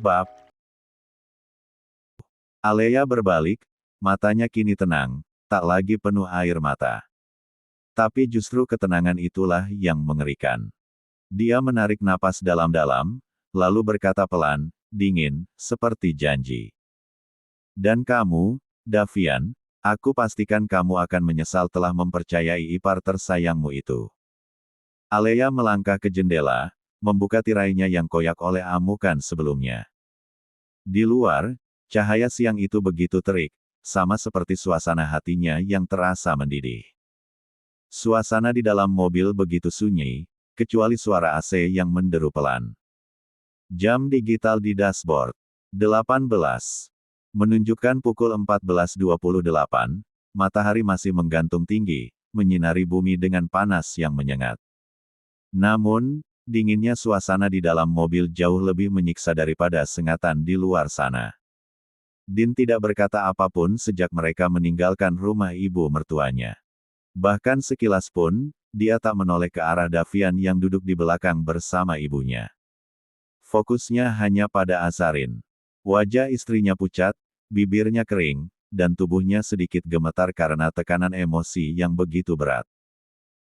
Bab. Alea berbalik, matanya kini tenang, tak lagi penuh air mata. Tapi justru ketenangan itulah yang mengerikan. Dia menarik napas dalam-dalam, lalu berkata pelan, dingin, seperti janji. Dan kamu, Davian, aku pastikan kamu akan menyesal telah mempercayai ipar tersayangmu itu. Alea melangkah ke jendela, membuka tirainya yang koyak oleh amukan sebelumnya. Di luar, cahaya siang itu begitu terik, sama seperti suasana hatinya yang terasa mendidih. Suasana di dalam mobil begitu sunyi, kecuali suara AC yang menderu pelan. Jam digital di dashboard. 18. Menunjukkan pukul 14.28, matahari masih menggantung tinggi, menyinari bumi dengan panas yang menyengat. Namun, dinginnya suasana di dalam mobil jauh lebih menyiksa daripada sengatan di luar sana. Dean tidak berkata apapun sejak mereka meninggalkan rumah ibu mertuanya. Bahkan sekilas pun, dia tak menoleh ke arah Davian yang duduk di belakang bersama ibunya. Fokusnya hanya pada Azarin. Wajah istrinya pucat, bibirnya kering, dan tubuhnya sedikit gemetar karena tekanan emosi yang begitu berat.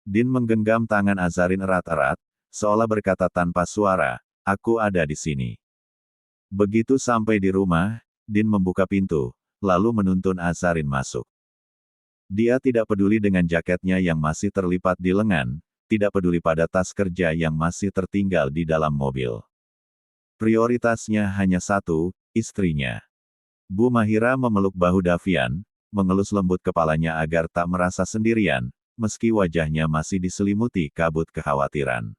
Dean menggenggam tangan Azarin erat-erat, seolah berkata tanpa suara, "Aku ada di sini." Begitu sampai di rumah, Dean membuka pintu, lalu menuntun Azarin masuk. Dia tidak peduli dengan jaketnya yang masih terlipat di lengan, tidak peduli pada tas kerja yang masih tertinggal di dalam mobil. Prioritasnya hanya satu, istrinya. Bu Mahira memeluk bahu Davian, mengelus lembut kepalanya agar tak merasa sendirian, meski wajahnya masih diselimuti kabut kekhawatiran.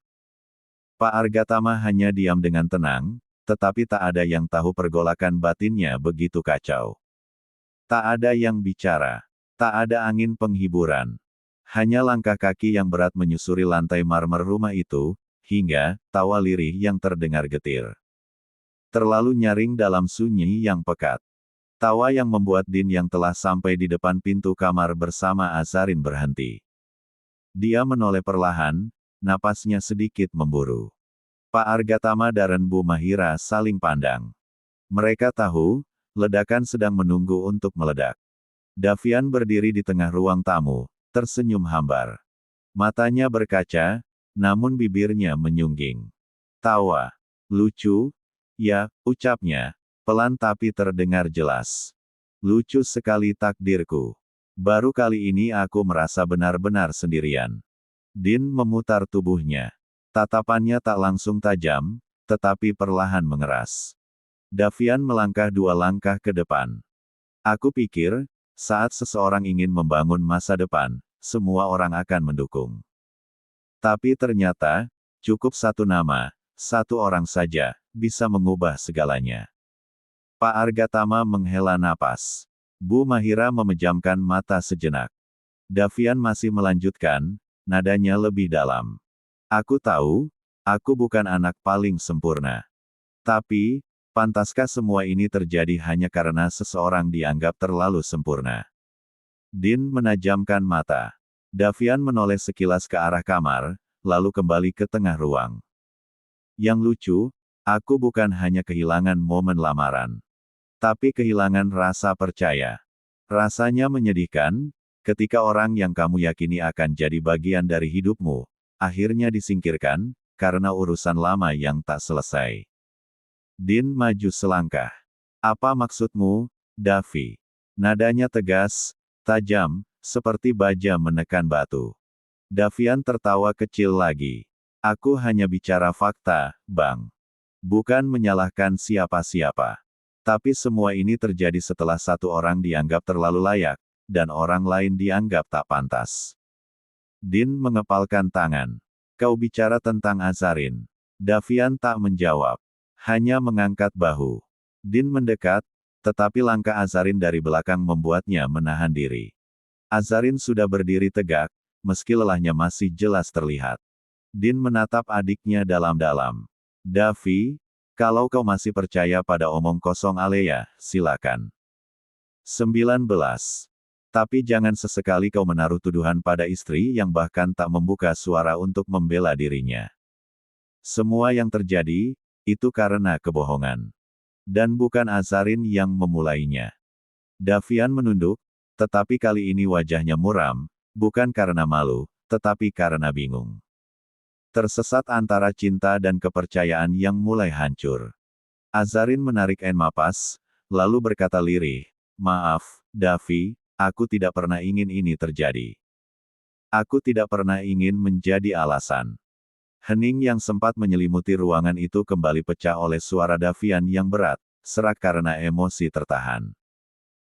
Pak Argatama hanya diam dengan tenang, tetapi tak ada yang tahu pergolakan batinnya begitu kacau. Tak ada yang bicara. Tak ada angin penghiburan. Hanya langkah kaki yang berat menyusuri lantai marmer rumah itu, hingga tawa lirih yang terdengar getir. Terlalu nyaring dalam sunyi yang pekat. Tawa yang membuat Dean yang telah sampai di depan pintu kamar bersama Azarin berhenti. Dia menoleh perlahan, napasnya sedikit memburu. Pak Argatama dan Bu Mahira saling pandang. Mereka tahu, ledakan sedang menunggu untuk meledak. Davian berdiri di tengah ruang tamu, tersenyum hambar. Matanya berkaca, namun bibirnya menyungging. Tawa. Lucu? Ya, ucapnya, pelan tapi terdengar jelas. Lucu sekali takdirku. Baru kali ini aku merasa benar-benar sendirian. Dean memutar tubuhnya. Tatapannya tak langsung tajam, tetapi perlahan mengeras. Davian melangkah 2 langkah ke depan. Aku pikir, saat seseorang ingin membangun masa depan, semua orang akan mendukung. Tapi ternyata, cukup satu nama, satu orang saja, bisa mengubah segalanya. Pak Argatama menghela napas. Bu Mahira memejamkan mata sejenak. Davian masih melanjutkan, nadanya lebih dalam. Aku tahu, aku bukan anak paling sempurna. Tapi, pantaskah semua ini terjadi hanya karena seseorang dianggap terlalu sempurna? Dean menajamkan mata. Davian menoleh sekilas ke arah kamar, lalu kembali ke tengah ruang. Yang lucu, aku bukan hanya kehilangan momen lamaran. Tapi kehilangan rasa percaya. Rasanya menyedihkan, ketika orang yang kamu yakini akan jadi bagian dari hidupmu, akhirnya disingkirkan, karena urusan lama yang tak selesai. Dean maju selangkah. Apa maksudmu, Davi? Nadanya tegas, tajam, seperti baja menekan batu. Davian tertawa kecil lagi. Aku hanya bicara fakta, Bang. Bukan menyalahkan siapa-siapa. Tapi semua ini terjadi setelah satu orang dianggap terlalu layak, dan orang lain dianggap tak pantas. Dean mengepalkan tangan. Kau bicara tentang Azarin. Davian tak menjawab. Hanya mengangkat bahu. Dean mendekat, tetapi langkah Azarin dari belakang membuatnya menahan diri. Azarin sudah berdiri tegak, meski lelahnya masih jelas terlihat. Dean menatap adiknya dalam-dalam. Davi, kalau kau masih percaya pada omong kosong Alea, silakan. 19. Tapi jangan sesekali kau menaruh tuduhan pada istri yang bahkan tak membuka suara untuk membela dirinya. Semua yang terjadi, itu karena kebohongan. Dan bukan Azarin yang memulainya. Davian menunduk, tetapi kali ini wajahnya muram, bukan karena malu, tetapi karena bingung. Tersesat antara cinta dan kepercayaan yang mulai hancur. Azarin menarik napas, lalu berkata lirih, "Maaf, Davi, aku tidak pernah ingin ini terjadi. Aku tidak pernah ingin menjadi alasan." Hening yang sempat menyelimuti ruangan itu kembali pecah oleh suara Davian yang berat, serak karena emosi tertahan.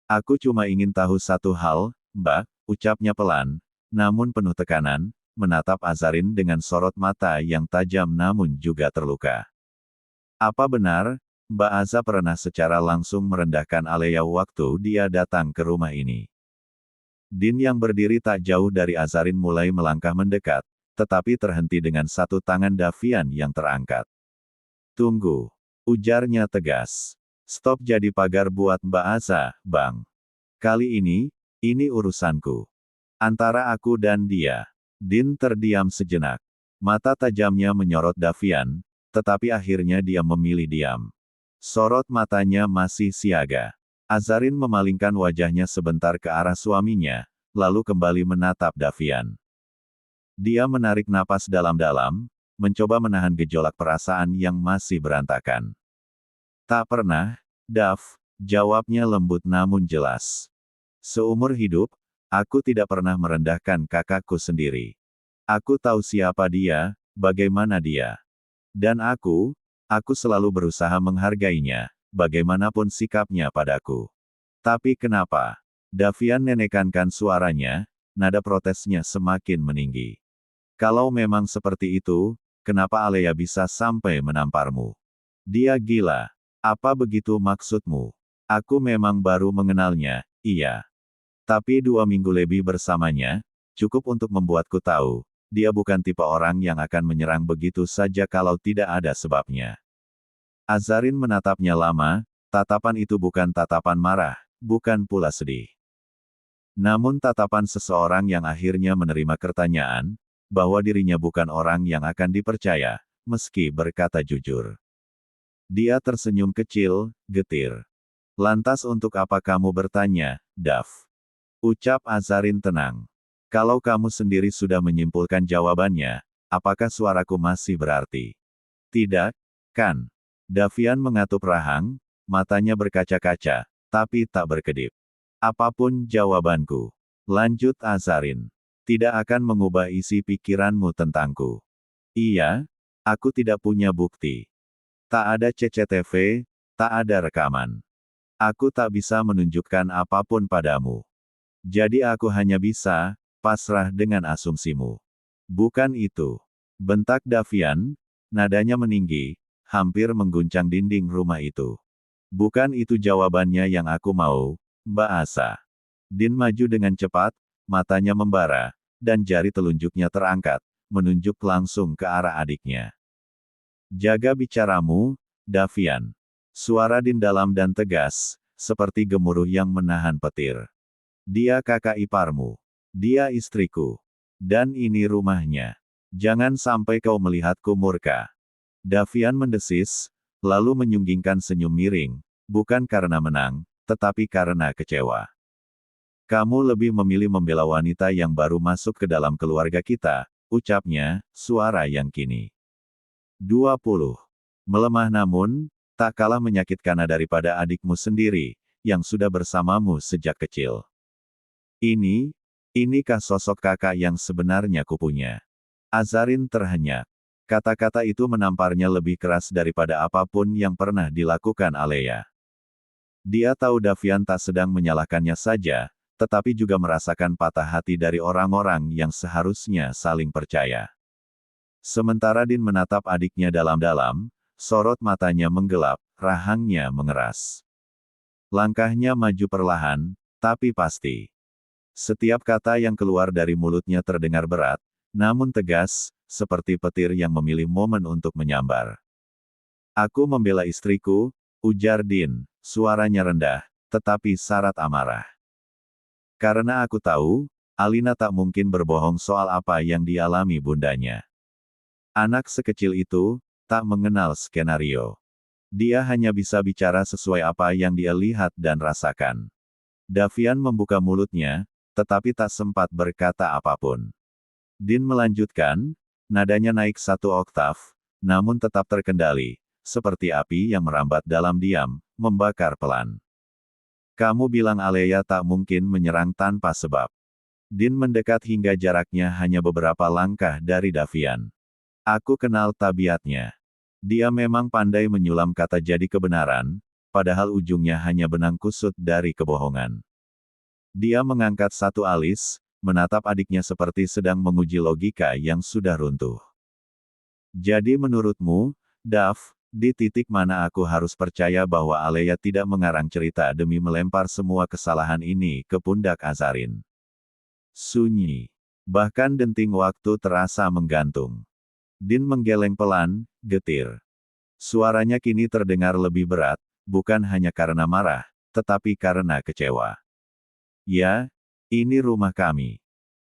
"Aku cuma ingin tahu satu hal, Mbak," ucapnya pelan, namun penuh tekanan, menatap Azarin dengan sorot mata yang tajam namun juga terluka. "Apa benar, Mbak Aza pernah secara langsung merendahkan Alea waktu dia datang ke rumah ini?" Din yang berdiri tak jauh dari Azarin mulai melangkah mendekat, tetapi terhenti dengan satu tangan Davian yang terangkat. "Tunggu," ujarnya tegas. "Stop jadi pagar buat Mbak Aza, Bang. Kali ini urusanku. Antara aku dan dia." Din terdiam sejenak. Mata tajamnya menyorot Davian, tetapi akhirnya dia memilih diam. Sorot matanya masih siaga. Azarin memalingkan wajahnya sebentar ke arah suaminya, lalu kembali menatap Davian. Dia menarik napas dalam-dalam, mencoba menahan gejolak perasaan yang masih berantakan. "Tak pernah, Dav," jawabnya lembut namun jelas. "Seumur hidup, aku tidak pernah merendahkan kakakku sendiri. Aku tahu siapa dia, bagaimana dia. Dan aku selalu berusaha menghargainya, bagaimanapun sikapnya padaku. Tapi kenapa?" Davian menekankan suaranya, nada protesnya semakin meninggi. "Kalau memang seperti itu, kenapa Alea bisa sampai menamparmu? Dia gila. Apa begitu maksudmu? Aku memang baru mengenalnya, iya. Tapi 2 minggu lebih bersamanya, cukup untuk membuatku tahu, dia bukan tipe orang yang akan menyerang begitu saja kalau tidak ada sebabnya." Azarin menatapnya lama, tatapan itu bukan tatapan marah, bukan pula sedih. Namun tatapan seseorang yang akhirnya menerima pertanyaan, bahwa dirinya bukan orang yang akan dipercaya, meski berkata jujur. Dia tersenyum kecil, getir. "Lantas untuk apa kamu bertanya, Dav?" ucap Azarin tenang. "Kalau kamu sendiri sudah menyimpulkan jawabannya, apakah suaraku masih berarti? Tidak, kan?" Davian mengatup rahang, matanya berkaca-kaca, tapi tak berkedip. "Apapun jawabanku," lanjut Azarin, "tidak akan mengubah isi pikiranmu tentangku. Iya, aku tidak punya bukti. Tak ada CCTV, tak ada rekaman. Aku tak bisa menunjukkan apapun padamu. Jadi aku hanya bisa pasrah dengan asumsimu." "Bukan itu," bentak Davian, nadanya meninggi, hampir mengguncang dinding rumah itu. "Bukan itu jawabannya yang aku mau, Mbak Asa." Din maju dengan cepat, matanya membara, dan jari telunjuknya terangkat, menunjuk langsung ke arah adiknya. "Jaga bicaramu, Davian." Suara Din dalam dan tegas, seperti gemuruh yang menahan petir. "Dia kakak iparmu. Dia istriku. Dan ini rumahnya. Jangan sampai kau melihatku murka." Davian mendesis, lalu menyunggingkan senyum miring, bukan karena menang, tetapi karena kecewa. "Kamu lebih memilih membela wanita yang baru masuk ke dalam keluarga kita," ucapnya, suara yang kini 20. Melemah namun, tak kalah menyakitkan daripada adikmu sendiri, yang sudah bersamamu sejak kecil. Inikah sosok kakak yang sebenarnya kupunya?" Azarin terhenyak. Kata-kata itu menamparnya lebih keras daripada apapun yang pernah dilakukan Alea. Dia tahu Davian tak sedang menyalahkannya saja, tetapi juga merasakan patah hati dari orang-orang yang seharusnya saling percaya. Sementara Din menatap adiknya dalam-dalam, sorot matanya menggelap, rahangnya mengeras. Langkahnya maju perlahan, tapi pasti. Setiap kata yang keluar dari mulutnya terdengar berat, namun tegas, seperti petir yang memilih momen untuk menyambar. "Aku membela istriku," ujar Din, suaranya rendah, tetapi syarat amarah. "Karena aku tahu, Alina tak mungkin berbohong soal apa yang dialami bundanya. Anak sekecil itu, tak mengenal skenario. Dia hanya bisa bicara sesuai apa yang dia lihat dan rasakan. Davian membuka mulutnya, tetapi tak sempat berkata apapun. Din melanjutkan, nadanya naik 1 oktav, namun tetap terkendali, seperti api yang merambat dalam diam, membakar pelan. Kamu bilang Aleya tak mungkin menyerang tanpa sebab. Din mendekat hingga jaraknya hanya beberapa langkah dari Davian. Aku kenal tabiatnya. Dia memang pandai menyulam kata jadi kebenaran, padahal ujungnya hanya benang kusut dari kebohongan. Dia mengangkat satu alis, menatap adiknya seperti sedang menguji logika yang sudah runtuh. Jadi menurutmu, Dav, di titik mana aku harus percaya bahwa Aleya tidak mengarang cerita demi melempar semua kesalahan ini ke pundak Azarin? Sunyi. Bahkan denting waktu terasa menggantung. Din menggeleng pelan, getir. Suaranya kini terdengar lebih berat, bukan hanya karena marah, tetapi karena kecewa. Ya, ini rumah kami.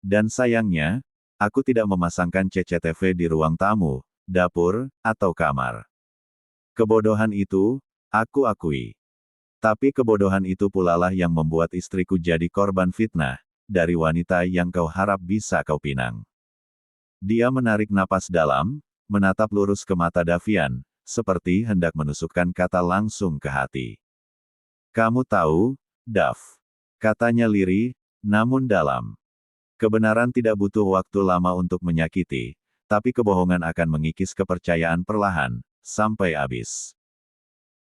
Dan sayangnya, aku tidak memasangkan CCTV di ruang tamu, dapur, atau kamar. Kebodohan itu, aku akui. Tapi kebodohan itu pula lah yang membuat istriku jadi korban fitnah, dari wanita yang kau harap bisa kau pinang. Dia menarik napas dalam, menatap lurus ke mata Davian, seperti hendak menusukkan kata langsung ke hati. Kamu tahu, Dav, katanya lirih, namun dalam. Kebenaran tidak butuh waktu lama untuk menyakiti, tapi kebohongan akan mengikis kepercayaan perlahan, sampai habis.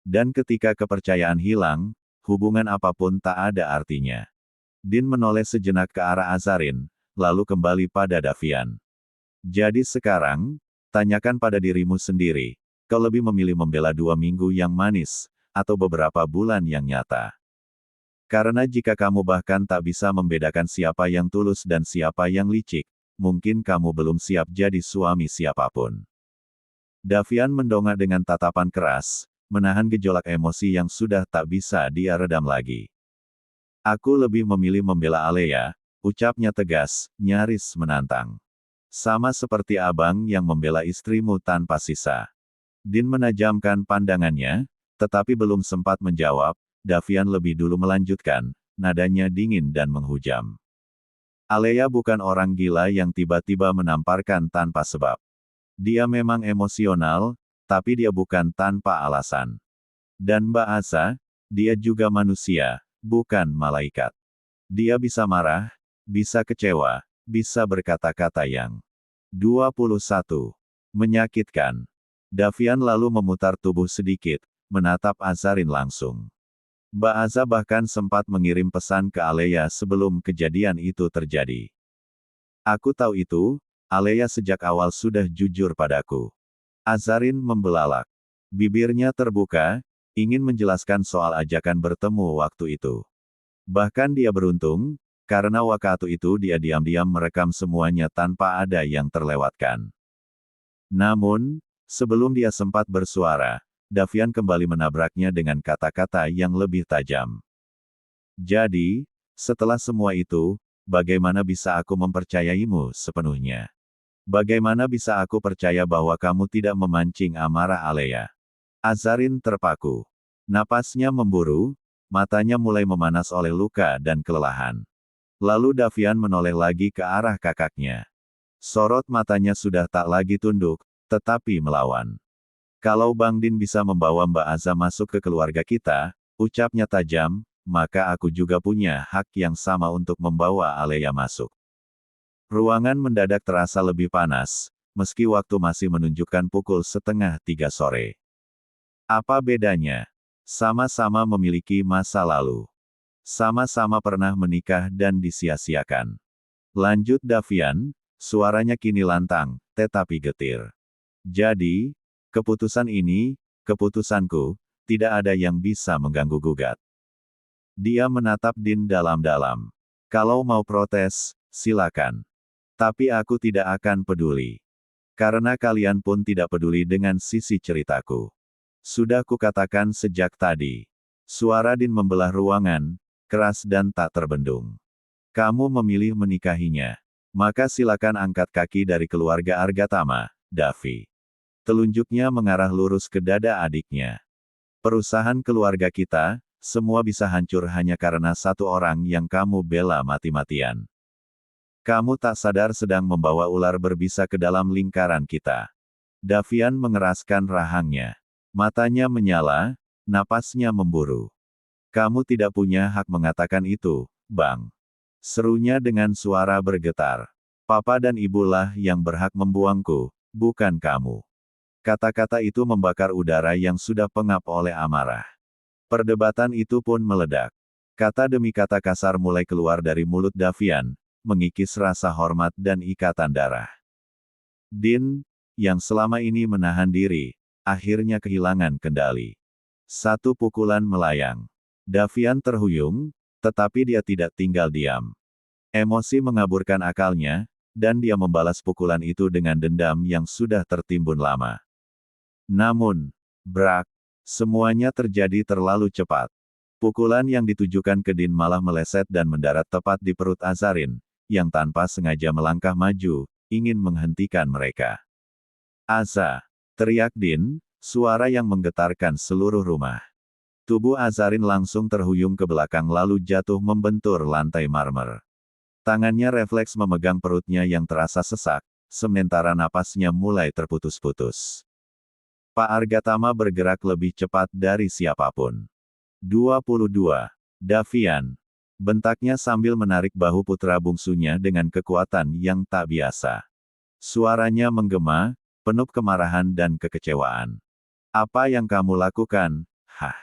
Dan ketika kepercayaan hilang, hubungan apapun tak ada artinya. Din menoleh sejenak ke arah Azarin, lalu kembali pada Davian. Jadi sekarang, tanyakan pada dirimu sendiri, kau lebih memilih membela 2 minggu yang manis, atau beberapa bulan yang nyata. Karena jika kamu bahkan tak bisa membedakan siapa yang tulus dan siapa yang licik, mungkin kamu belum siap jadi suami siapapun. Davian mendongak dengan tatapan keras, menahan gejolak emosi yang sudah tak bisa dia redam lagi. Aku lebih memilih membela Aleya, ucapnya tegas, nyaris menantang. Sama seperti abang yang membela istrimu tanpa sisa. Din menajamkan pandangannya, tetapi belum sempat menjawab, Davian lebih dulu melanjutkan, nadanya dingin dan menghujam. Aleya bukan orang gila yang tiba-tiba menamparkan tanpa sebab. Dia memang emosional, tapi dia bukan tanpa alasan. Dan Mbak Asa, dia juga manusia, bukan malaikat. Dia bisa marah, bisa kecewa, bisa berkata-kata yang 21. Menyakitkan. Davian lalu memutar tubuh sedikit, menatap Azarin langsung. Mbak Aza bahkan sempat mengirim pesan ke Aleya sebelum kejadian itu terjadi. Aku tahu itu, Aleya sejak awal sudah jujur padaku. Azarin membelalak. Bibirnya terbuka, ingin menjelaskan soal ajakan bertemu waktu itu. Bahkan dia beruntung, karena waktu itu dia diam-diam merekam semuanya tanpa ada yang terlewatkan. Namun, sebelum dia sempat bersuara, Davian kembali menabraknya dengan kata-kata yang lebih tajam. Jadi, setelah semua itu, bagaimana bisa aku mempercayaimu sepenuhnya? Bagaimana bisa aku percaya bahwa kamu tidak memancing amarah Aleya? Azarin terpaku. Napasnya memburu, matanya mulai memanas oleh luka dan kelelahan. Lalu Davian menoleh lagi ke arah kakaknya. Sorot matanya sudah tak lagi tunduk, tetapi melawan. Kalau Bang Din bisa membawa Mbak Aza masuk ke keluarga kita, ucapnya tajam, maka aku juga punya hak yang sama untuk membawa Aleya masuk. Ruangan mendadak terasa lebih panas, meski waktu masih menunjukkan pukul 2:30 sore. Apa bedanya? Sama-sama memiliki masa lalu. Sama-sama pernah menikah dan disia-siakan. Lanjut Davian, suaranya kini lantang, tetapi getir. Jadi, keputusan ini, keputusanku, tidak ada yang bisa mengganggu-gugat. Dia menatap Din dalam-dalam. Kalau mau protes, silakan. Tapi aku tidak akan peduli. Karena kalian pun tidak peduli dengan sisi ceritaku. Sudah kukatakan sejak tadi. Suara Din membelah ruangan, keras dan tak terbendung. Kamu memilih menikahinya. Maka silakan angkat kaki dari keluarga Argatama, Davi. Telunjuknya mengarah lurus ke dada adiknya. Perusahaan keluarga kita, semua bisa hancur hanya karena satu orang yang kamu bela mati-matian. Kamu tak sadar sedang membawa ular berbisa ke dalam lingkaran kita. Davian mengeraskan rahangnya. Matanya menyala, napasnya memburu. Kamu tidak punya hak mengatakan itu, Bang. Serunya dengan suara bergetar. Papa dan ibulah yang berhak membuangku, bukan kamu. Kata-kata itu membakar udara yang sudah pengap oleh amarah. Perdebatan itu pun meledak. Kata demi kata kasar mulai keluar dari mulut Davian, mengikis rasa hormat dan ikatan darah. Din, yang selama ini menahan diri, akhirnya kehilangan kendali. Satu pukulan melayang. Davian terhuyung, tetapi dia tidak tinggal diam. Emosi mengaburkan akalnya, dan dia membalas pukulan itu dengan dendam yang sudah tertimbun lama. Namun, brak, semuanya terjadi terlalu cepat. Pukulan yang ditujukan ke Din malah meleset dan mendarat tepat di perut Azarin, yang tanpa sengaja melangkah maju, ingin menghentikan mereka. Aza! Teriak Din, suara yang menggetarkan seluruh rumah. Tubuh Azarin langsung terhuyung ke belakang lalu jatuh membentur lantai marmer. Tangannya refleks memegang perutnya yang terasa sesak, sementara napasnya mulai terputus-putus. Pak Argatama bergerak lebih cepat dari siapapun. 22. Davian. Bentaknya sambil menarik bahu putra bungsunya dengan kekuatan yang tak biasa. Suaranya menggema, penuh kemarahan dan kekecewaan. Apa yang kamu lakukan? Hah?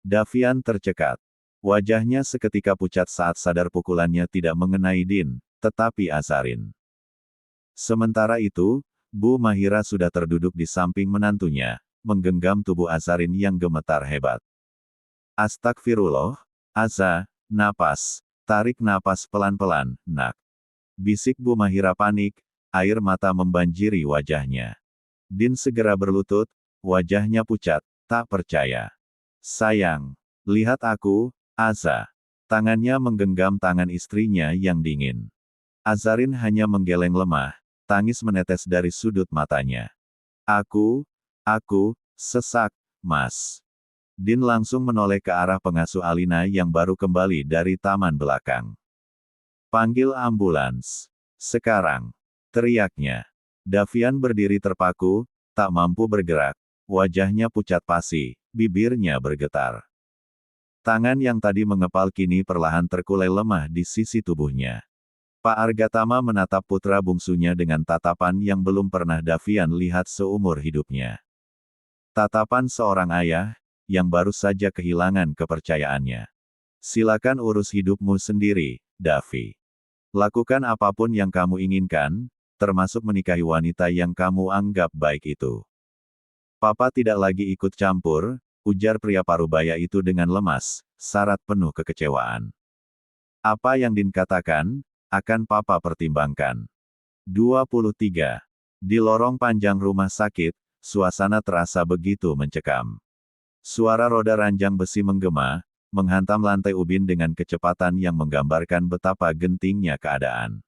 Davian tercekat. Wajahnya seketika pucat saat sadar pukulannya tidak mengenai Din, tetapi Azarin. Sementara itu, Bu Mahira sudah terduduk di samping menantunya, menggenggam tubuh Azarin yang gemetar hebat. Astagfirullah, Aza, napas, tarik napas pelan-pelan, nak. Bisik Bu Mahira panik, air mata membanjiri wajahnya. Din segera berlutut, wajahnya pucat, tak percaya. Sayang, lihat aku, Aza. Tangannya menggenggam tangan istrinya yang dingin. Azarin hanya menggeleng lemah, tangis menetes dari sudut matanya. Aku, sesak, Mas. Din langsung menoleh ke arah pengasuh Alina yang baru kembali dari taman belakang. Panggil ambulans. Sekarang. Teriaknya. Davian berdiri terpaku, tak mampu bergerak. Wajahnya pucat pasi, bibirnya bergetar. Tangan yang tadi mengepal kini perlahan terkulai lemah di sisi tubuhnya. Pak Argatama menatap putra bungsunya dengan tatapan yang belum pernah Davian lihat seumur hidupnya. Tatapan seorang ayah, yang baru saja kehilangan kepercayaannya. Silakan urus hidupmu sendiri, Davi. Lakukan apapun yang kamu inginkan, termasuk menikahi wanita yang kamu anggap baik itu. Papa tidak lagi ikut campur, ujar pria parubaya itu dengan lemas, syarat penuh kekecewaan. Apa yang Din katakan, akan Papa pertimbangkan. 23. Di lorong panjang rumah sakit, suasana terasa begitu mencekam. Suara roda ranjang besi menggema, menghantam lantai ubin dengan kecepatan yang menggambarkan betapa gentingnya keadaan.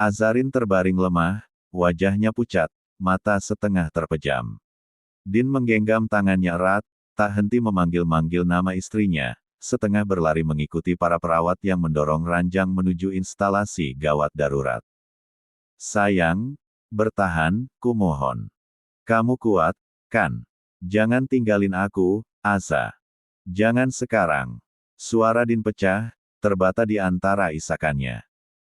Azarin terbaring lemah, wajahnya pucat, mata setengah terpejam. Din menggenggam tangannya erat, tak henti memanggil-manggil nama istrinya, setengah berlari mengikuti para perawat yang mendorong ranjang menuju instalasi gawat darurat. Sayang, bertahan, kumohon. Kamu kuat, kan? Jangan tinggalin aku, Aza. Jangan sekarang. Suara Din pecah, terbata di antara isakannya.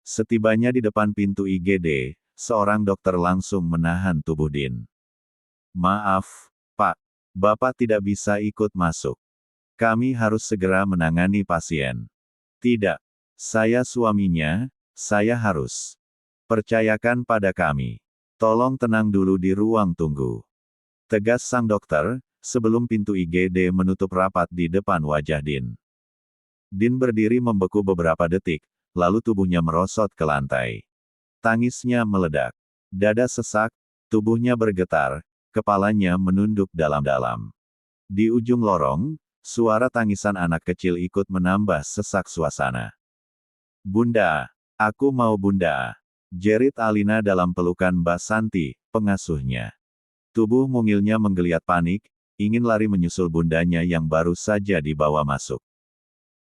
Setibanya di depan pintu IGD, seorang dokter langsung menahan tubuh Din. Maaf, Pak. Bapak tidak bisa ikut masuk. Kami harus segera menangani pasien. Tidak. Saya suaminya, saya harus. Percayakan pada kami. Tolong tenang dulu di ruang tunggu. Tegas sang dokter, sebelum pintu IGD menutup rapat di depan wajah Din. Din berdiri membeku beberapa detik, lalu tubuhnya merosot ke lantai. Tangisnya meledak. Dada sesak, tubuhnya bergetar, kepalanya menunduk dalam-dalam. Di ujung lorong, suara tangisan anak kecil ikut menambah sesak suasana. Bunda, aku mau Bunda. Jerit Alina dalam pelukan Mbak Santi, pengasuhnya. Tubuh mungilnya menggeliat panik, ingin lari menyusul bundanya yang baru saja dibawa masuk.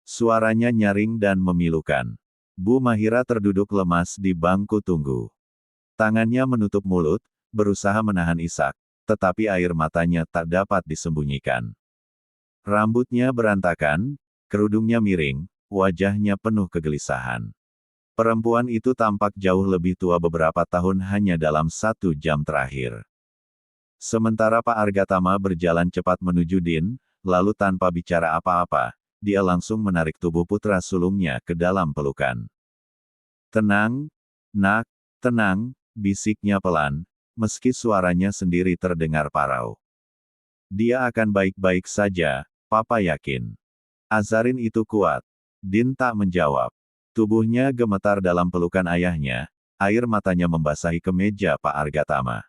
Suaranya nyaring dan memilukan. Bu Mahira terduduk lemas di bangku tunggu. Tangannya menutup mulut, berusaha menahan isak, tetapi air matanya tak dapat disembunyikan. Rambutnya berantakan, kerudungnya miring, wajahnya penuh kegelisahan. Perempuan itu tampak jauh lebih tua beberapa tahun hanya dalam 1 jam terakhir. Sementara Pak Argatama berjalan cepat menuju Din, lalu tanpa bicara apa-apa, dia langsung menarik tubuh putra sulungnya ke dalam pelukan. "Tenang, nak, tenang," bisiknya pelan, meski suaranya sendiri terdengar parau. "Dia akan baik-baik saja, Papa yakin." Azarin itu kuat. Din tak menjawab. Tubuhnya gemetar dalam pelukan ayahnya, air matanya membasahi kemeja Pak Argatama.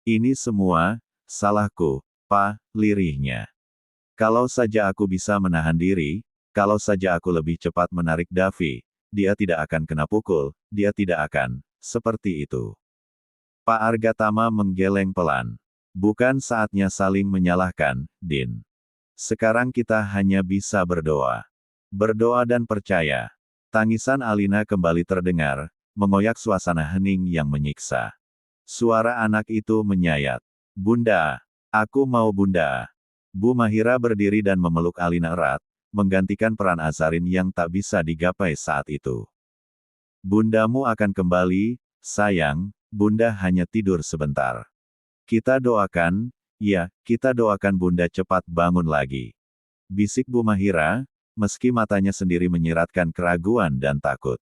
"Ini semua salahku, Pak," lirihnya. "Kalau saja aku bisa menahan diri, kalau saja aku lebih cepat menarik Davi, dia tidak akan kena pukul, dia tidak akan seperti itu." Pak Argatama menggeleng pelan. "Bukan saatnya saling menyalahkan, Din. Sekarang kita hanya bisa berdoa. Berdoa dan percaya." Tangisan Alina kembali terdengar, mengoyak suasana hening yang menyiksa. Suara anak itu menyayat. "Bunda, aku mau Bunda." Bu Mahira berdiri dan memeluk Alina erat, menggantikan peran Azarin yang tak bisa digapai saat itu. "Bundamu akan kembali, sayang, Bunda hanya tidur sebentar. Kita doakan, ya, kita doakan Bunda cepat bangun lagi." Bisik Bu Mahira, meski matanya sendiri menyiratkan keraguan dan takut.